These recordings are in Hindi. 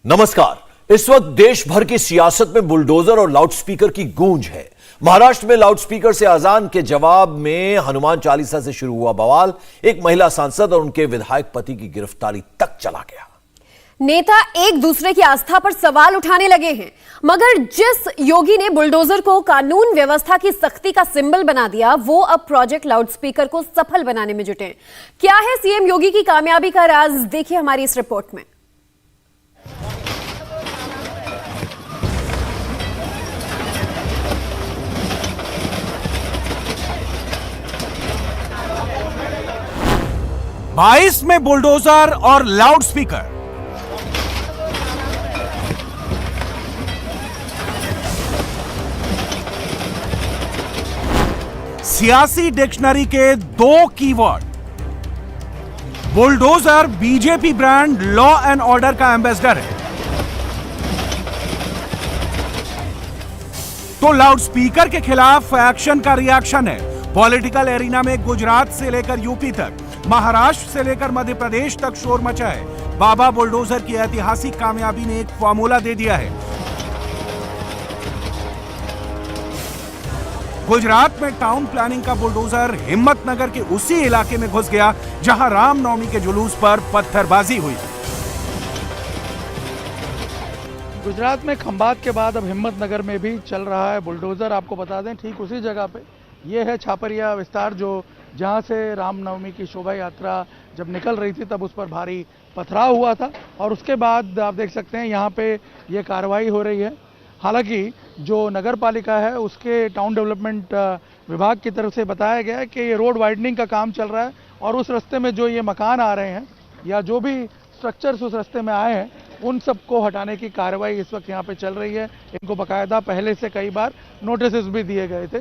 नमस्कार। इस वक्त देश भर की सियासत में बुलडोजर और लाउडस्पीकर की गूंज है। महाराष्ट्र में लाउडस्पीकर से अजान के जवाब में हनुमान चालीसा से शुरू हुआ बवाल एक महिला सांसद और उनके विधायक पति की गिरफ्तारी तक चला गया। नेता एक दूसरे की आस्था पर सवाल उठाने लगे हैं, मगर जिस योगी ने बुलडोजर को कानून व्यवस्था की सख्ती का सिंबल बना दिया, वो अब प्रोजेक्ट लाउडस्पीकर को सफल बनाने में जुटे। क्या है सीएम योगी की कामयाबी का राज, देखिए हमारी इस रिपोर्ट में। बाईस में बुलडोजर और लाउडस्पीकर। सियासी डिक्शनरी के दो keyword. Bulldozer BJP brand law and order का एम्बेसडर है, तो लाउडस्पीकर के खिलाफ एक्शन का रिएक्शन है। पॉलिटिकल एरिना में गुजरात से लेकर यूपी तक, महाराष्ट्र से लेकर मध्य प्रदेश तक शोर मचा है। बाबा बुलडोजर की ऐतिहासिक कामयाबी ने एक फॉर्मूला दे दिया है। गुजरात में टाउन प्लानिंग का बुलडोजर हिम्मतनगर के उसी इलाके में घुस गया जहां रामनवमी के जुलूस पर पत्थरबाजी हुई। गुजरात में खंबात के बाद अब हिम्मतनगर में भी चल रहा है बुलडोजर। आपको बता दें, ठीक उसी जगह पे ये है छापरिया विस्तार, जो जहां से रामनवमी की शोभा यात्रा जब निकल रही थी तब उस पर भारी पथराव हुआ था, और उसके बाद आप देख सकते हैं यहाँ पे ये कार्रवाई हो रही है। हालांकि जो नगर पालिका है उसके टाउन डेवलपमेंट विभाग की तरफ से बताया गया है कि ये रोड वाइडनिंग का काम चल रहा है, और उस रास्ते में जो ये मकान आ रहे हैं या जो भी स्ट्रक्चर्स उस रास्ते में आए हैं उन सबको हटाने की कार्रवाई इस वक्त यहाँ पे चल रही है। इनको बाकायदा पहले से कई बार नोटिस भी दिए गए थे।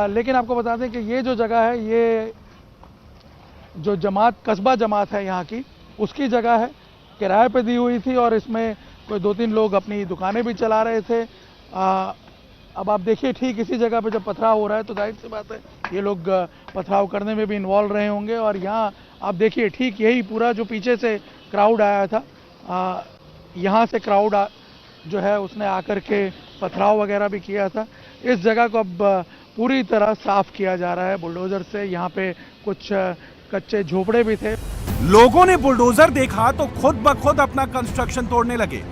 लेकिन आपको बता दें कि ये जो जगह है, ये जो जमात कस्बा जमात है यहाँ की, उसकी जगह है, किराए पे दी हुई थी, और इसमें कोई 2-3 लोग अपनी दुकानें भी चला रहे थे। अब आप देखिए, ठीक इसी जगह पे जब पथराव हो रहा है तो जाहिर सी बात है ये लोग पथराव करने में भी इन्वॉल्व रहे होंगे। और यहाँ आप देखिए, ठीक यही पूरा जो पीछे से क्राउड आया था, यहाँ से क्राउड जो है उसने आकर के पथराव वगैरह भी किया था। इस जगह को अब पूरी तरह साफ किया जा रहा है बुलडोजर से। यहाँ पे कुछ कच्चे झोपड़े भी थे। लोगों ने बुलडोजर देखा तो खुद ब खुद अपना कंस्ट्रक्शन तोड़ने लगे।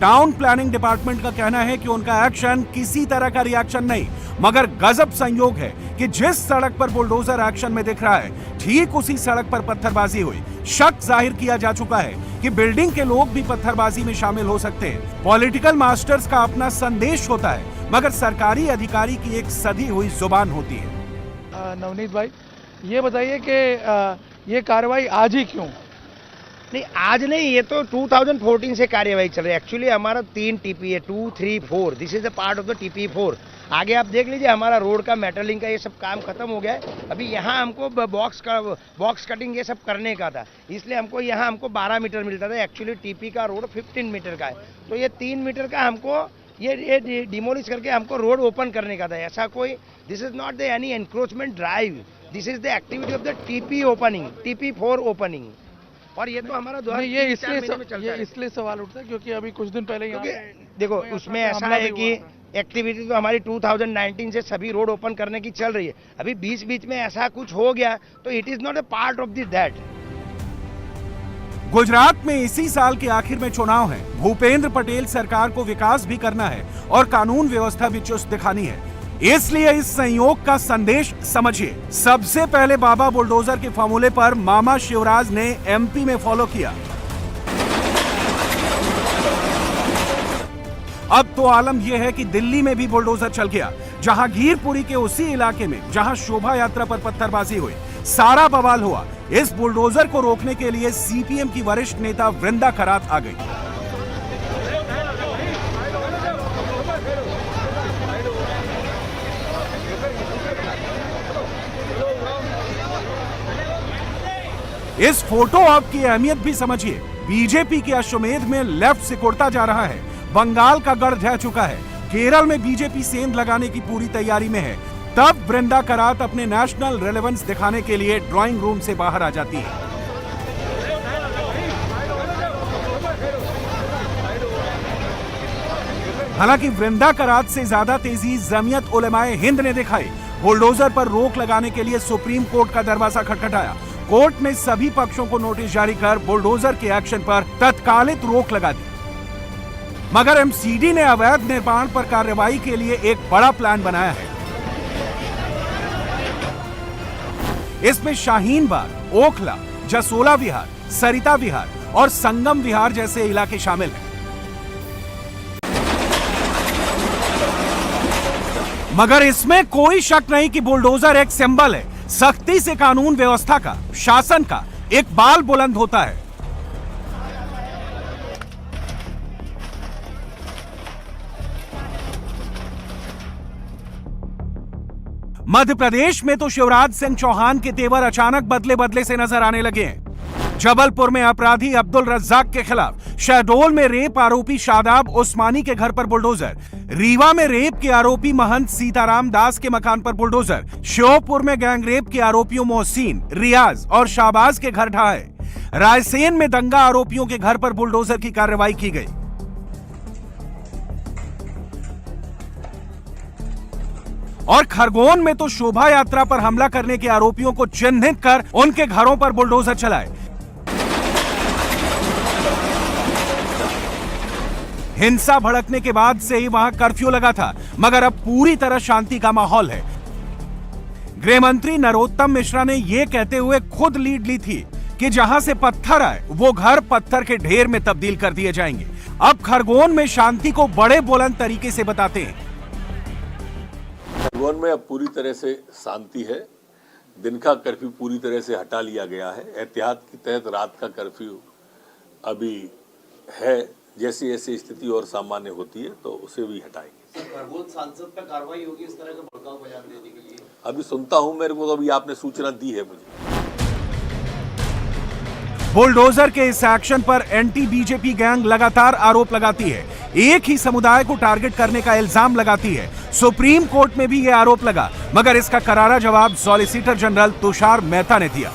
टाउन प्लानिंग डिपार्टमेंट का कहना है कि उनका एक्शन किसी तरह का रिएक्शन नहीं, मगर गजब संयोग है कि जिस सड़क पर बुलडोजर एक्शन में दिख रहा है, ठीक उसी सड़क पर पत्थरबाजी हुई। शक जाहिर किया जा चुका है कि बिल्डिंग के लोग भी पत्थरबाजी में शामिल हो सकते हैं। पॉलिटिकल मास्टर्स का अपना संदेश होता है, मगर सरकारी अधिकारी की एक सधी हुई जुबान होती है। नवनीत भाई, ये बताइए कि ये कार्रवाई आज ही क्यों? नहीं, आज नहीं, ये तो 2014 से कार्यवाही चल रही है। एक्चुअली हमारा 3 टीपी है, 2, 3, 4। This is the part of the TP 4। आगे आप देख लीजिए, हमारा रोड का मेटलिंग का ये सब काम खत्म हो गया है। अभी यहाँ हमको बॉक्स कटिंग ये सब करने का था, इसलिए यहाँ हमको 12 मीटर मिलता था। एक्चुअली टीपी का रोड 15 मीटर का है, तो ये 3 मीटर का हमको ये डिमोलिश करके हमको रोड ओपन करने का था। ऐसा कोई, this is not the any encroachment drive, this is the activity of the TP opening, TP 4 opening. और ये तो हमारा ये इसलिए सवाल उठता है क्योंकि अभी कुछ दिन पहले देखो उसमें ऐसा है कि एक्टिविटी तो हमारी 2019 से सभी रोड ओपन करने की चल रही है। अभी बीच में ऐसा कुछ हो गया तो it is not a part of that. Gujarat में इसी साल के आखिर में चुनाव है। भूपेंद्र पटेल सरकार को विकास भी करना है और कानून व्यवस्था भी चुस्त दिखानी है, इसलिए इस संयोग का संदेश समझिए। सबसे पहले बाबा बुलडोजर के फॉर्मूले पर मामा शिवराज ने एमपी में फॉलो किया। अब तो आलम यह है कि दिल्ली में भी बुलडोजर चल गया, जहांगीरपुरी के उसी इलाके में जहां शोभा यात्रा पर पत्थरबाजी हुई। सारा बवाल हुआ। इस बुलडोजर को रोकने के लिए सीपीएम की वरिष्ठ नेता वृंदा करात आ गई। इस फोटो ऑप की अहमियत भी समझिए। बीजेपी के अश्वमेध में लेफ्ट सिकुड़ता जा रहा है। बंगाल का गढ़ ढह चुका है। केरल में बीजेपी सेंध लगाने की पूरी तैयारी में है। तब वृंदा करात अपने नेशनल रेलेवेंस दिखाने के लिए ड्राइंग रूम से बाहर आ जाती है। हालांकि वृंदा करात से ज्यादा तेजी जमीयत उलेमाए हिंद ने दिखाई। बुलडोजर पर रोक लगाने के लिए सुप्रीम कोर्ट का दरवाजा खटखटाया। कोर्ट ने सभी पक्षों को नोटिस जारी कर बुलडोजर के एक्शन पर तत्कालिक रोक लगा दी। मगर एमसीडी ने अवैध निर्माण पर कार्रवाई के लिए एक बड़ा प्लान बनाया है। इसमें शाहीन बाग, ओखला, जसोला विहार, सरिता विहार और संगम विहार जैसे इलाके शामिल हैं। मगर इसमें कोई शक नहीं कि बुलडोजर एक सिंबल है। सख्ती से कानून व्यवस्था का, शासन का एक बाल बुलंद होता है। मध्य प्रदेश में तो शिवराज सिंह चौहान के तेवर अचानक बदले बदले से नजर आने लगे हैं। जबलपुर में अपराधी अब्दुल रज्जाक के खिलाफ, शहडोल में रेप आरोपी शादाब उस्मानी के घर पर बुलडोजर, रीवा में रेप के आरोपी महंत सीताराम दास के मकान पर बुलडोजर, श्योपुर में गैंगरेप के आरोपियों मोहसिन, रियाज और शाहबाज के घर ढाए, रायसेन में दंगा आरोपियों के घर पर बुलडोजर की कार्रवाई की गई। और खरगोन में तो शोभा यात्रा पर हमला करने के आरोपियों को चिन्हित कर उनके घरों पर बुलडोजर चलाए। हिंसा भड़कने के बाद से ही वहां कर्फ्यू लगा था, मगर अब पूरी तरह शांति का माहौल है। गृह मंत्री नरोत्तम मिश्रा ने यह कहते हुए खुद लीड ली थी कि जहां से पत्थर आए वो घर पत्थर के ढेर में तब्दील कर दिए जाएंगे। अब खरगोन में शांति को बड़े बुलंद तरीके से बताते हैं। खरगोन में अब पूरी तरह से शांति है। दिन का कर्फ्यू पूरी तरह से हटा लिया गया है। एहतियात के तहत रात का कर्फ्यू अभी है। जैसी ऐसी स्थिति और सामान्य होती है तो उसे भी हटाएंगे। खरगोन सांसद पर कार्रवाई होगी इस तरह का भड़काऊ बयान देने के लिए? अभी सुनता हूं, मेरे को तो अभी आपने सूचना दी है मुझे। बुलडोजर के इस एक्शन पर एंटी बीजेपी गैंग लगातार आरोप लगाती है। एक ही समुदाय को टारगेट करने का इल्जाम लगाती है। सुप्रीम कोर्ट में भी यह आरोप लगा, मगर इसका करारा जवाब सॉलिसिटर जनरल तुषार मेहता ने दिया।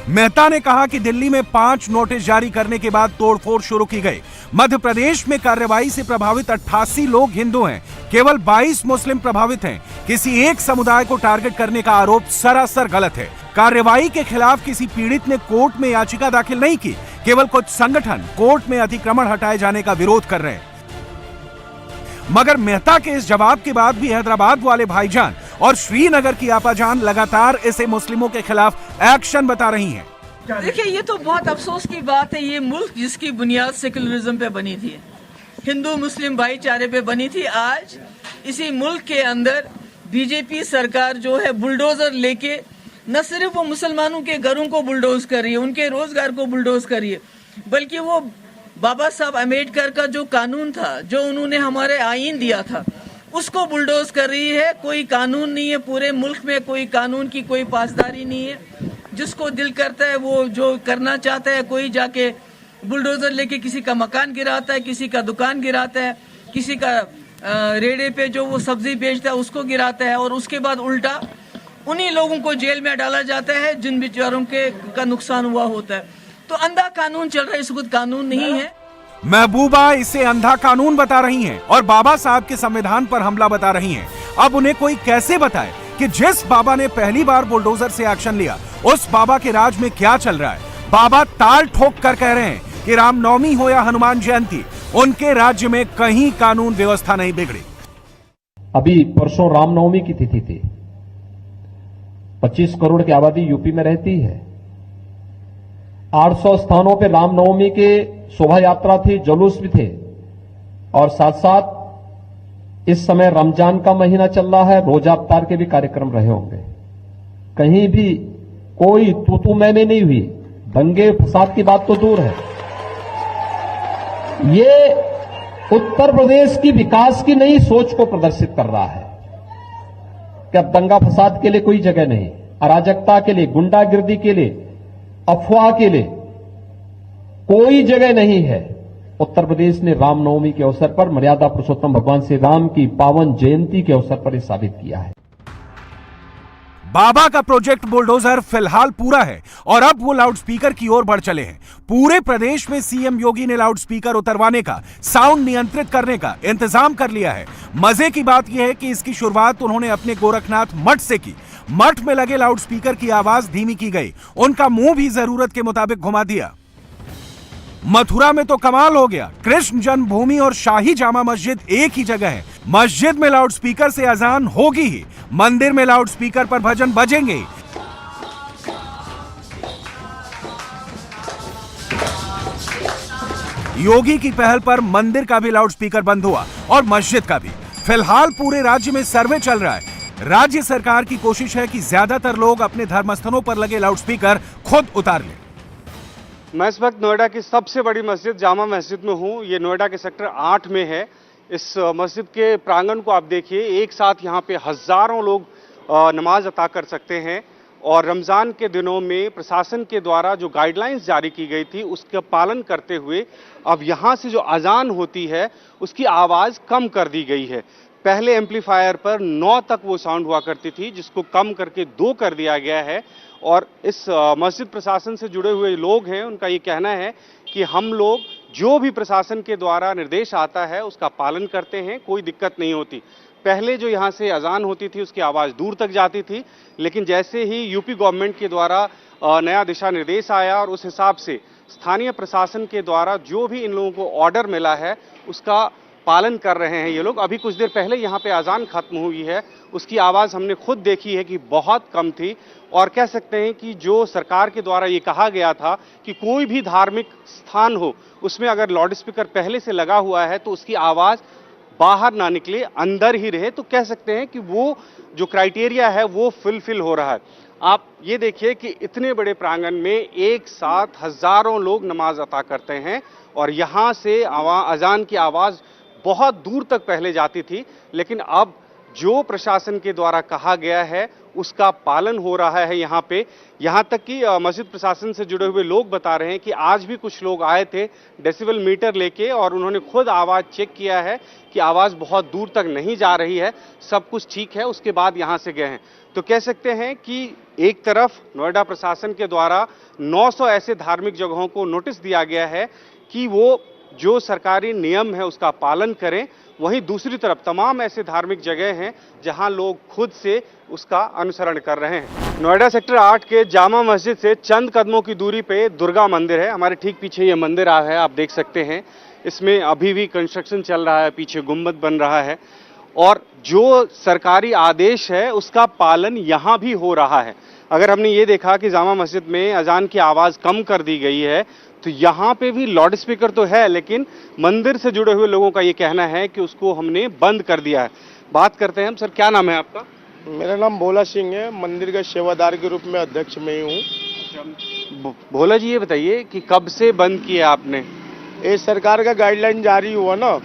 मेहता ने कहा कि दिल्ली में 5 नोटिस जारी करने के बाद तोड़फोड़ शुरू की गई। मध्य प्रदेश में कार्रवाई से प्रभावित 88 लोग हिंदू हैं, केवल 22 मुस्लिम प्रभावित हैं। किसी एक समुदाय को टारगेट करने का आरोप सरासर गलत है। कार्रवाई के खिलाफ किसी पीड़ित ने कोर्ट में याचिका दाखिल नहीं की, केवल कुछ संगठन कोर्ट में अतिक्रमण हटाए जाने का विरोध कर रहे हैं। मगर मेहता के इस जवाब के बाद भी हैदराबाद वाले भाईजान और श्रीनगर की आपाजान लगातार इसे मुस्लिमों के खिलाफ एक्शन बता रही हैं। देखिए, ये तो बहुत अफसोस की बात है। ये मुल्क जिसकी बुनियाद सेकुलरिज्म पे बनी थी, हिंदू मुस्लिम भाईचारे पे बनी थी, आज इसी मुल्क के अंदर बीजेपी सरकार जो है बुलडोजर लेके न सिर्फ वो मुसलमानों के घरों को बुलडोज कर रही है, उनके रोजगार को बुलडोज कर रही है, बल्कि वो बाबा साहब अम्बेडकर का जो कानून था, जो उन्होंने हमारे आईन दिया था, उसको बुलडोज कर रही है। कोई कानून नहीं है पूरे मुल्क में, कोई कानून की कोई पासदारी नहीं है। जिसको दिल करता है वो जो करना चाहता है, कोई जाके बुलडोजर लेके किसी का मकान गिराता है, किसी का दुकान गिराता है, किसी का रेड़े पे जो वो सब्जी बेचता है उसको गिराता है, और उसके बाद उल्टा उन्हीं लोगों को जेल में डाला जाता है जिन बेचारों का नुकसान हुआ होता है। तो अंधा कानून चल रहा है, इस खुद कानून नहीं है। महबूबा इसे अंधा कानून बता रही हैं और बाबा साहब के संविधान पर हमला बता रही हैं। अब उन्हें कोई कैसे बताए कि जिस बाबा ने पहली बार बुलडोजर से एक्शन लिया, उस बाबा के राज में क्या चल रहा है। बाबा ताल ठोक कर कह रहे हैं कि रामनवमी हो या हनुमान जयंती, उनके राज्य में कहीं कानून व्यवस्था नहीं बिगड़ी। अभी परसों रामनवमी की तिथि थी। 25 करोड़ की आबादी यूपी में रहती है। 800 स्थानों पे रामनवमी के शोभा यात्रा थी, जुलूस भी थे, और साथ साथ इस समय रमजान का महीना चल रहा है, रोजा अफ्तार के भी कार्यक्रम रहे होंगे। कहीं भी कोई तू मैंने नहीं हुई। दंगे फसाद की बात तो दूर है। ये उत्तर प्रदेश की विकास की नई सोच को प्रदर्शित कर रहा है कि अब दंगा फसाद के लिए कोई जगह नहीं, अराजकता के लिए, गुंडागिर्दी के लिए, अफवाह के लिए कोई जगह नहीं है। उत्तर प्रदेश ने रामनवमी के अवसर पर मर्यादा पुरुषोत्तम भगवान श्री राम की पावन जयंती के अवसर पर साबित किया है। बाबा का प्रोजेक्ट बुलडोजर फिलहाल पूरा है और अब वो लाउडस्पीकर की ओर बढ़ चले हैं। पूरे प्रदेश में सीएम योगी ने लाउडस्पीकर उतरवाने का, साउंड नियंत्रित करने का इंतजाम कर लिया है। मजे की बात यह है कि इसकी शुरुआत उन्होंने अपने गोरखनाथ मठ से की। मठ में लगे लाउडस्पीकर की आवाज धीमी की गई, उनका मुंह भी जरूरत के मुताबिक घुमा दिया। मथुरा में तो कमाल हो गया। कृष्ण जन्मभूमि और शाही जामा मस्जिद एक ही जगह है। मस्जिद में लाउडस्पीकर से अजान होगी ही, मंदिर में लाउडस्पीकर पर भजन बजेंगे। योगी की पहल पर मंदिर का भी लाउडस्पीकर बंद हुआ और मस्जिद का भी। फिलहाल पूरे राज्य में सर्वे चल रहा है। राज्य सरकार की कोशिश है कि ज्यादातर लोग अपने धर्मस्थलों पर लगे लाउडस्पीकर खुद उतार लें। मैं इस वक्त नोएडा की सबसे बड़ी मस्जिद जामा मस्जिद में हूँ। ये नोएडा के सेक्टर 8 में है। इस मस्जिद के प्रांगण को आप देखिए, एक साथ यहाँ पे हजारों लोग नमाज अता कर सकते हैं और रमज़ान के दिनों में प्रशासन के द्वारा जो गाइडलाइंस जारी की गई थी उसका पालन करते हुए अब यहाँ से जो अजान होती है उसकी आवाज़ कम कर दी गई है। पहले एम्पलीफायर पर 9 तक वो साउंड हुआ करती थी, जिसको कम करके 2 कर दिया गया है। और इस मस्जिद प्रशासन से जुड़े हुए लोग हैं, उनका ये कहना है कि हम लोग जो भी प्रशासन के द्वारा निर्देश आता है उसका पालन करते हैं, कोई दिक्कत नहीं होती। पहले जो यहाँ से अजान होती थी उसकी आवाज़ दूर तक जाती थी, लेकिन जैसे ही यूपी गवर्नमेंट के द्वारा नया दिशा निर्देश आया और उस हिसाब से स्थानीय प्रशासन के द्वारा जो भी इन लोगों को ऑर्डर मिला है उसका पालन कर रहे हैं ये लोग। अभी कुछ देर पहले यहाँ पे अजान खत्म हुई है, उसकी आवाज़ हमने खुद देखी है कि बहुत कम थी। और कह सकते हैं कि जो सरकार के द्वारा ये कहा गया था कि कोई भी धार्मिक स्थान हो उसमें अगर लाउड स्पीकर पहले से लगा हुआ है तो उसकी आवाज़ बाहर ना निकले, अंदर ही रहे, तो कह सकते हैं कि वो जो क्राइटेरिया है वो फुलफिल हो रहा है। आप ये देखिए कि इतने बड़े प्रांगण में एक साथ हजारों लोग नमाज अता करते हैं और यहाँ से अजान की आवाज़ बहुत दूर तक पहले जाती थी, लेकिन अब जो प्रशासन के द्वारा कहा गया है उसका पालन हो रहा है यहाँ पे। यहाँ तक कि मस्जिद प्रशासन से जुड़े हुए लोग बता रहे हैं कि आज भी कुछ लोग आए थे डेसिबल मीटर लेके और उन्होंने खुद आवाज़ चेक किया है कि आवाज़ बहुत दूर तक नहीं जा रही है, सब कुछ ठीक है, उसके बाद यहाँ से गए हैं। तो कह सकते हैं कि एक तरफ नोएडा प्रशासन के द्वारा 900 ऐसे धार्मिक जगहों को नोटिस दिया गया है कि वो जो सरकारी नियम है उसका पालन करें, वहीं दूसरी तरफ तमाम ऐसे धार्मिक जगह हैं जहां लोग खुद से उसका अनुसरण कर रहे हैं। नोएडा सेक्टर 8 के जामा मस्जिद से चंद कदमों की दूरी पे दुर्गा मंदिर है। हमारे ठीक पीछे ये मंदिर है, आप देख सकते हैं। इसमें अभी भी कंस्ट्रक्शन चल रहा है, पीछे गुम्बद बन रहा है और जो सरकारी आदेश है उसका पालन यहाँ भी हो रहा है। अगर हमने ये देखा कि जामा मस्जिद में अजान की आवाज़ कम कर दी गई है तो यहाँ पे भी लाउड स्पीकर तो है, लेकिन मंदिर से जुड़े हुए लोगों का ये कहना है कि उसको हमने बंद कर दिया है। बात करते हैं हम। सर, क्या नाम है आपका? मेरा नाम भोला सिंह है। मंदिर का सेवादार के रूप में अध्यक्ष मैं ही हूँ। भोला जी, ये बताइए कि कब से बंद किया आपने? ये सरकार का गाइडलाइन जारी हुआ ना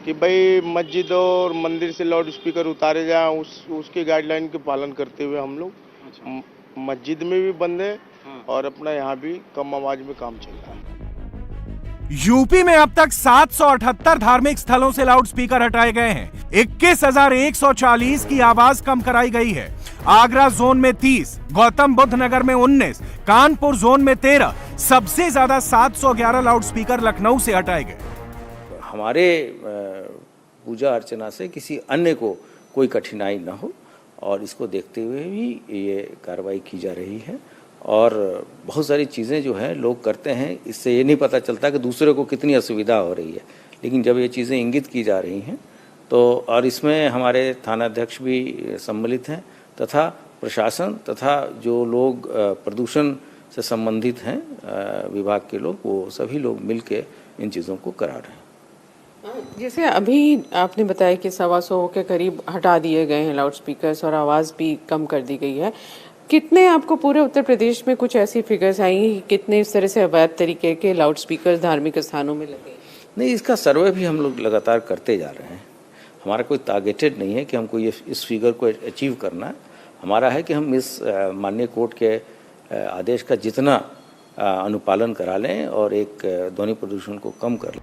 कि भाई मस्जिद और मंदिर से लाउड स्पीकर उतारे जाए, उसके गाइडलाइन के पालन करते हुए हम लोग मस्जिद में भी बंद है और अपना यहाँ भी कम आवाज में काम चल रहा है। यूपी में अब तक 778 धार्मिक स्थलों से लाउडस्पीकर हटाए गए हैं। 21,140 की आवाज कम कराई गई है। आगरा जोन में 30, गौतम बुद्ध नगर में 19, कानपुर जोन में 13, सबसे ज्यादा 711 लाउडस्पीकर लखनऊ से हटाए गए। हमारे पूजा अर्चना से किसी अन्य को कोई कठिनाई न हो और इसको देखते हुए भी ये कार्रवाई की जा रही है। और बहुत सारी चीज़ें जो है लोग करते हैं, इससे ये नहीं पता चलता कि दूसरे को कितनी असुविधा हो रही है, लेकिन जब ये चीज़ें इंगित की जा रही हैं तो, और इसमें हमारे थानाध्यक्ष भी सम्मिलित हैं तथा प्रशासन तथा जो लोग प्रदूषण से संबंधित हैं विभाग के लोग, वो सभी लोग मिलके इन चीज़ों को करा रहे हैं। जैसे अभी आपने बताया कि 125 के करीब हटा दिए गए हैं लाउडस्पीकर्स और आवाज़ भी कम कर दी गई है, कितने आपको पूरे उत्तर प्रदेश में कुछ ऐसी फिगर्स आई कितने इस तरह से अवैध तरीके के लाउडस्पीकर धार्मिक स्थानों में लगे? नहीं, इसका सर्वे भी हम लोग लगातार करते जा रहे हैं। हमारा कोई टारगेटेड नहीं है कि हमको ये इस फिगर को अचीव करना है। हमारा है कि हम इस माननीय कोर्ट के आदेश का जितना अनुपालन करा लें और एक ध्वनि प्रदूषण को कम कर लें।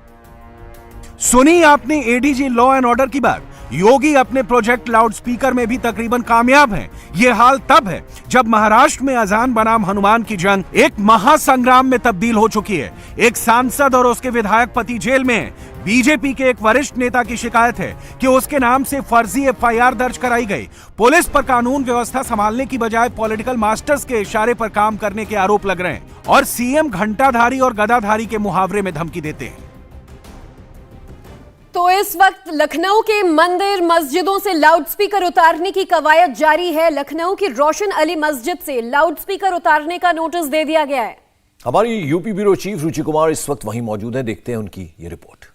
सुनी आपने एडीजी लॉ एंड ऑर्डर की बात। योगी अपने प्रोजेक्ट लाउड स्पीकर में भी तकरीबन कामयाब हैं। ये हाल तब है जब महाराष्ट्र में अजान बनाम हनुमान की जंग एक महासंग्राम में तब्दील हो चुकी है। एक सांसद और उसके विधायक पति जेल में हैं। बीजेपी के एक वरिष्ठ नेता की शिकायत है कि उसके नाम से फर्जी एफआईआर दर्ज कराई गई। पुलिस पर कानून व्यवस्था संभालने की बजाय पॉलिटिकल मास्टर्स के इशारे पर काम करने के आरोप लग रहे हैं और सीएम घंटाधारी और गदाधारी के मुहावरे में धमकी देते हैं। तो इस वक्त लखनऊ के मंदिर मस्जिदों से लाउडस्पीकर उतारने की कवायद जारी है। लखनऊ की रोशन अली मस्जिद से लाउडस्पीकर उतारने का नोटिस दे दिया गया है। हमारी यूपी ब्यूरो चीफ रुचि कुमार इस वक्त वहीं मौजूद है, देखते हैं उनकी ये रिपोर्ट।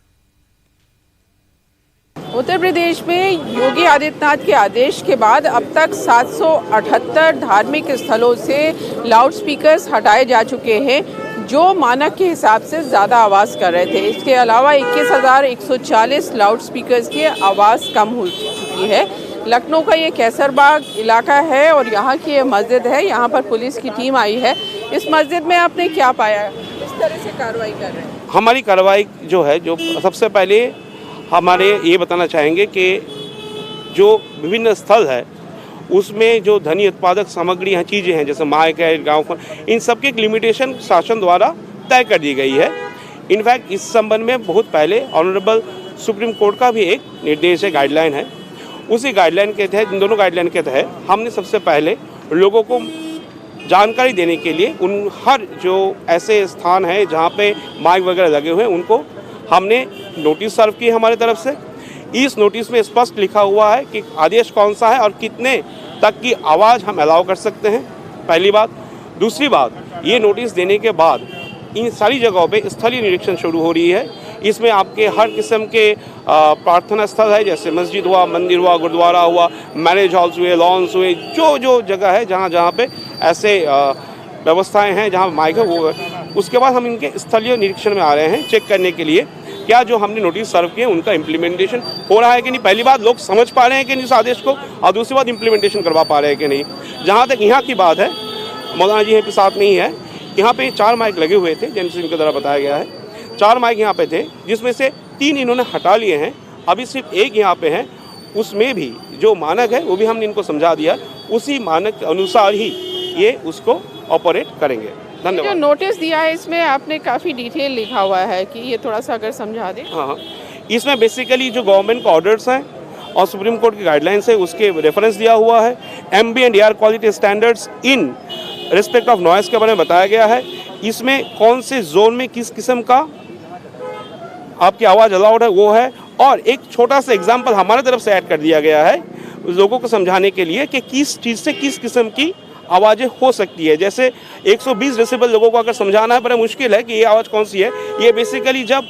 उत्तर प्रदेश में योगी आदित्यनाथ के आदेश के बाद अब तक 778 धार्मिक स्थलों से लाउडस्पीकर्स हटाए जा चुके हैं जो मानक के हिसाब से ज़्यादा आवाज़ कर रहे थे। इसके अलावा 21,140 लाउडस्पीकर्स की आवाज़ कम हो चुकी है। लखनऊ का ये कैसरबाग इलाका है और यहाँ की ये मस्जिद है। यहाँ पर पुलिस की टीम आई है। इस मस्जिद में आपने क्या पाया, किस तरह से कार्रवाई कर रहे हैं? हमारी कार्रवाई जो है, जो सबसे पहले हमारे ये बताना चाहेंगे कि जो विभिन्न स्थल है उसमें जो ध्वनि उत्पादक सामग्री हैं, चीज़ें हैं, जैसे माइक है, गाँव फोन, इन सब की एक लिमिटेशन शासन द्वारा तय कर दी गई है। इनफैक्ट इस संबंध में बहुत पहले ऑनरेबल सुप्रीम कोर्ट का भी एक निर्देश है, गाइडलाइन है। उसी गाइडलाइन के तहत, इन दोनों गाइडलाइन के तहत हमने सबसे पहले लोगों को जानकारी देने के लिए उन हर जो ऐसे स्थान है जहाँ पे माइक वगैरह लगे हुए हैं उनको हमने नोटिस सर्व की हमारे तरफ से। इस नोटिस में स्पष्ट लिखा हुआ है कि आदेश कौन सा है और कितने तक की आवाज़ हम अलाउ कर सकते हैं, पहली बात। दूसरी बात, ये नोटिस देने के बाद इन सारी जगहों पे स्थलीय निरीक्षण शुरू हो रही है। इसमें आपके हर किस्म के प्रार्थना स्थल है, जैसे मस्जिद हुआ, मंदिर हुआ, गुरुद्वारा हुआ, मैरिज हॉल्स हुए, लॉन्स हुए, जो जगह है जहाँ जहाँ पे ऐसे व्यवस्थाएं हैं जहाँ माइक है वो। उसके बाद हम इनके स्थलीय निरीक्षण में आ रहे हैं चेक करने के लिए क्या जो हमने नोटिस सर्व किए उनका इम्प्लीमेंटेशन हो रहा है कि नहीं। पहली बात, लोग समझ पा रहे हैं कि नहीं इस आदेश को, और दूसरी बात, इम्प्लीमेंटेशन करवा पा रहे हैं कि नहीं। जहाँ तक यहाँ की बात है, मौलाना जी यहाँ पे साथ नहीं है, यहाँ पे 4 माइक लगे हुए थे जैसे इनके द्वारा बताया गया है। 4 माइक यहाँ पे थे जिसमें से 3 इन्होंने हटा लिए हैं, अभी सिर्फ 1 यहाँ पे है। उसमें भी जो मानक है वो भी हमने इनको समझा दिया, उसी मानक के अनुसार ही ये उसको ऑपरेट करेंगे। धन्यवाद। जो नोटिस दिया है इसमें आपने काफ़ी डिटेल लिखा हुआ है कि ये थोड़ा सा अगर समझा दें। हाँ, इसमें बेसिकली जो गवर्नमेंट का ऑर्डर्स हैं और सुप्रीम कोर्ट की गाइडलाइंस है उसके रेफरेंस दिया हुआ है। Ambient air quality standards in respect of noise के बारे में बताया गया है। इसमें कौन से जोन में किस किस्म का आपकी आवाज़ अलाउड है वो है, और एक छोटा सा एग्जाम्पल हमारे तरफ से ऐड कर दिया गया है लोगों को समझाने के लिए कि किस चीज़ से किस किस्म की आवाज़ें हो सकती है। जैसे 120 डेसिबल लोगों को अगर समझाना है, बड़ा मुश्किल है कि ये आवाज़ कौन सी है। ये बेसिकली जब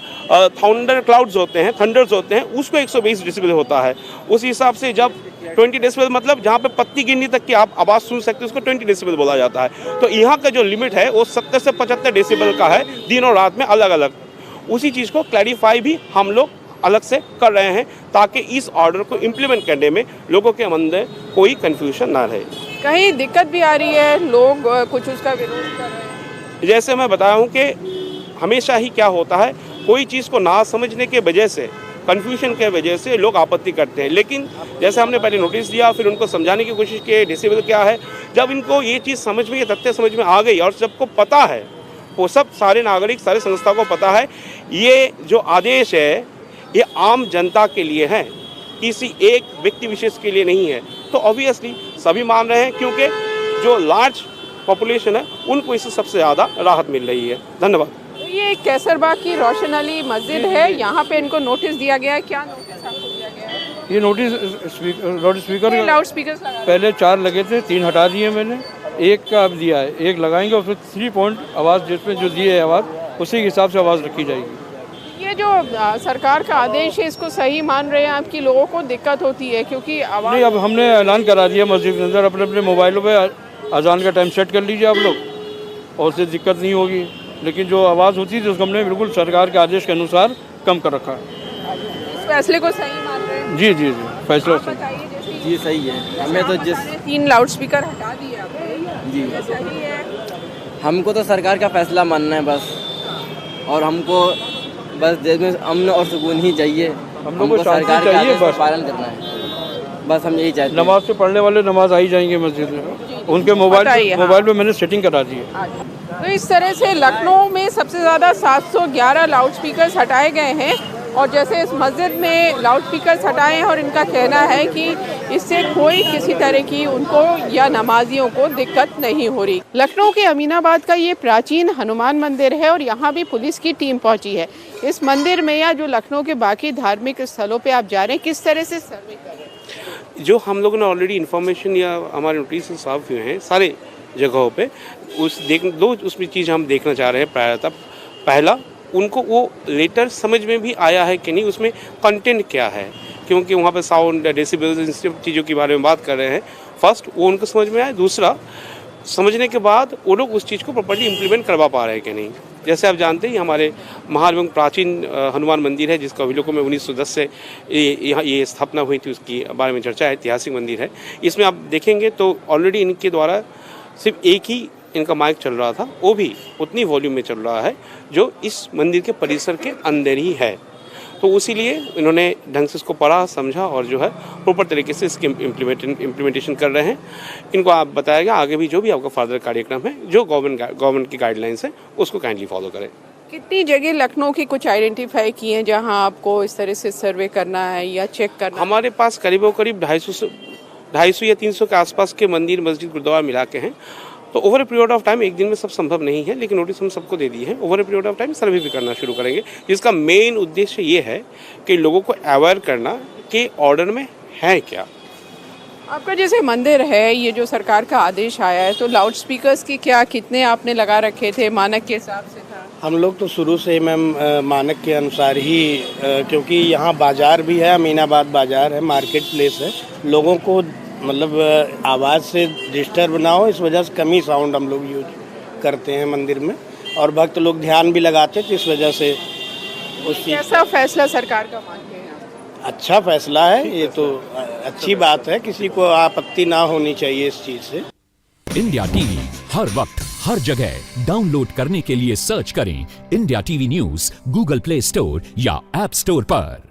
थंडर क्लाउड्स होते हैं, थंडर्स होते हैं, उसको 120 डेसिबल होता है। उस हिसाब से जब 20 डेसिबल मतलब जहाँ पे पत्ती गिननी तक की आप आवाज़ सुन सकते हैं उसको 20 डेसिबल बोला जाता है। तो यहाँ का जो लिमिट है वो 70 से 75 डेसिबल का है, दिन और रात में अलग अलग। उसी चीज़ को क्लैरिफाई भी हम लोग अलग से कर रहे हैं ताकि इस ऑर्डर को इम्प्लीमेंट करने में लोगों के अंदर कोई कन्फ्यूजन ना रहे। कहीं दिक्कत भी आ रही है, लोग कुछ उसका विरोध कर रहे हैं? जैसे मैं बताया हूँ कि हमेशा ही क्या होता है, कोई चीज़ को ना समझने के वजह से, कन्फ्यूजन के वजह से लोग आपत्ति करते हैं। लेकिन जैसे हमने पहले नोटिस दिया, फिर उनको समझाने की कोशिश की डेसिबल क्या है। जब इनको ये चीज़ समझ में, ये तथ्य समझ में आ गई और सबको पता है, वो सब सारे नागरिक, सारे संस्था को पता है, ये जो आदेश है ये आम जनता के लिए है, किसी एक व्यक्ति विशेष के लिए नहीं है। तो ऑब्वियसली सभी मान रहे हैं क्योंकि जो लार्ज पॉपुलेशन है उनको इससे सबसे ज़्यादा राहत मिल रही है। धन्यवाद। तो ये कैसरबाग की रोशन अली मस्जिद है, यहाँ पे इनको नोटिस दिया गया है। क्या नोटिस आपको दिया गया है? ये नोटिस लाउड स्पीकर पहले 4 लगे थे, 3 हटा दिए मैंने, 1 का अब दिया है, 1 लगाएंगे और फिर 3 पॉइंट आवाज़ जिसमें जो दिए है आवाज़ उसी के हिसाब से आवाज़ रखी जाएगी। ये जो सरकार का आदेश है इसको सही मान रहे हैं आपकी? लोगों को दिक्कत होती है क्योंकि आवाज़ नहीं, अब हमने ऐलान करा दिया मस्जिद के अंदर, अपने अपने मोबाइलों पे अजान का टाइम सेट कर लीजिए आप लोग और उससे दिक्कत नहीं होगी। लेकिन जो आवाज़ होती थी उसको हमने बिल्कुल सरकार के आदेश के अनुसार कम कर रखा है। इस फैसले को सही मान रहे हैं? जी जी जी, फैसला जी सही है। हमें तो जिस 3 लाउड स्पीकर हटा दिए आपने, जी सही है? हमको तो सरकार का फैसला मानना है बस, और हमको बस देश में अमन और सुकून ही चाहिए। हमको सरकार के आदेश का पालन करना है, बस हम यही चाहते हैं। नमाज से पढ़ने वाले नमाज आ ही जाएंगे मस्जिद में, उनके मोबाइल में मैंने सेटिंग करा दी है। तो इस तरह से लखनऊ में सबसे ज़्यादा 711 लाउड स्पीकर्स हटाए गए हैं, और जैसे इस मस्जिद में लाउड स्पीकर्स हटाए हैं, और इनका कहना है कि इससे कोई किसी तरह की उनको या नमाजियों को दिक्कत नहीं हो रही। लखनऊ के अमीनाबाद का ये प्राचीन हनुमान मंदिर है, और यहाँ भी पुलिस की टीम पहुँची है। इस मंदिर में या जो लखनऊ के बाकी धार्मिक स्थलों पे आप जा रहे हैं, किस तरह से सर्वे कर रहे हैं? जो हम लोगों ने ऑलरेडी इन्फॉर्मेशन या हमारे नोटिस साफ हुए हैं सारे जगहों पे, उसमें चीज़ हम देखना चाह रहे हैं। प्रायतः पहला, उनको वो लेटर समझ में भी आया है कि नहीं, उसमें कंटेंट क्या है, क्योंकि वहाँ पे साउंड, डेसिबल्स, इन सब चीज़ों के बारे में बात कर रहे हैं। फर्स्ट वो उनको समझ में आया। दूसरा, समझने के बाद वो लोग उस चीज़ को प्रॉपर्ली इम्प्लीमेंट करवा पा रहे हैं कि नहीं। जैसे आप जानते हैं हमारे महान एवं प्राचीन हनुमान मंदिर है, जिसका अभिलेखों में 1910 से यहाँ ये स्थापना हुई थी, उसकी बारे में चर्चा है। ऐतिहासिक मंदिर है। इसमें आप देखेंगे तो ऑलरेडी इनके द्वारा सिर्फ एक ही इनका माइक चल रहा था, वो भी उतनी वॉल्यूम में चल रहा है जो इस मंदिर के परिसर के अंदर ही है। तो इसीलिए इन्होंने ढंग से इसको पढ़ा, समझा, और जो है प्रॉपर तरीके से इसकी इम्प्लीमेंटेशन कर रहे हैं। इनको आप बताएगा आगे भी जो भी आपका फर्दर कार्यक्रम है, जो गवर्नमेंट की गाइडलाइंस है, उसको काइंडली फॉलो करें। कितनी जगह लखनऊ की कुछ आइडेंटिफाई की हैं जहां आपको इस तरह से सर्वे करना है या चेक करना? हमारे पास करीब 250 या 300 के आसपास के मंदिर, मस्जिद, गुरुद्वारा मिला के हैं। तो over a period of time, एक दिन में सब संभव नहीं है, लेकिन नोटिस हम सबको दे दी है। Over a period of time survey भी करना शुरू करेंगे, जिसका मेन उद्देश्य ये है कि लोगों को अवेयर करना कि ऑर्डर में है क्या। आपका जैसे मंदिर है, ये जो सरकार का आदेश आया है, तो लाउड स्पीकर्स की क्या कितने आपने लगा रखे थे? मानक के हिसाब से था? हम लोग तो शुरू से मैम मानक के अनुसार ही, क्योंकि यहाँ बाजार भी है, अमीनाबाद बाजार है, मार्केट प्लेस है, लोगों को मतलब आवाज़ से डिस्टर्ब ना हो, इस वजह से कम ही साउंड हम लोग यूज करते हैं मंदिर में, और भक्त लोग ध्यान भी लगाते थे, इस वजह से उस चीज़। कैसा फैसला सरकार का मानते हैं? अच्छा फैसला है, ये तो अच्छी बात है, किसी को आपत्ति ना होनी चाहिए इस चीज़ से। इंडिया टीवी हर वक्त हर जगह डाउनलोड करने के लिए सर्च करें India TV news Google play store या ऐप स्टोर पर।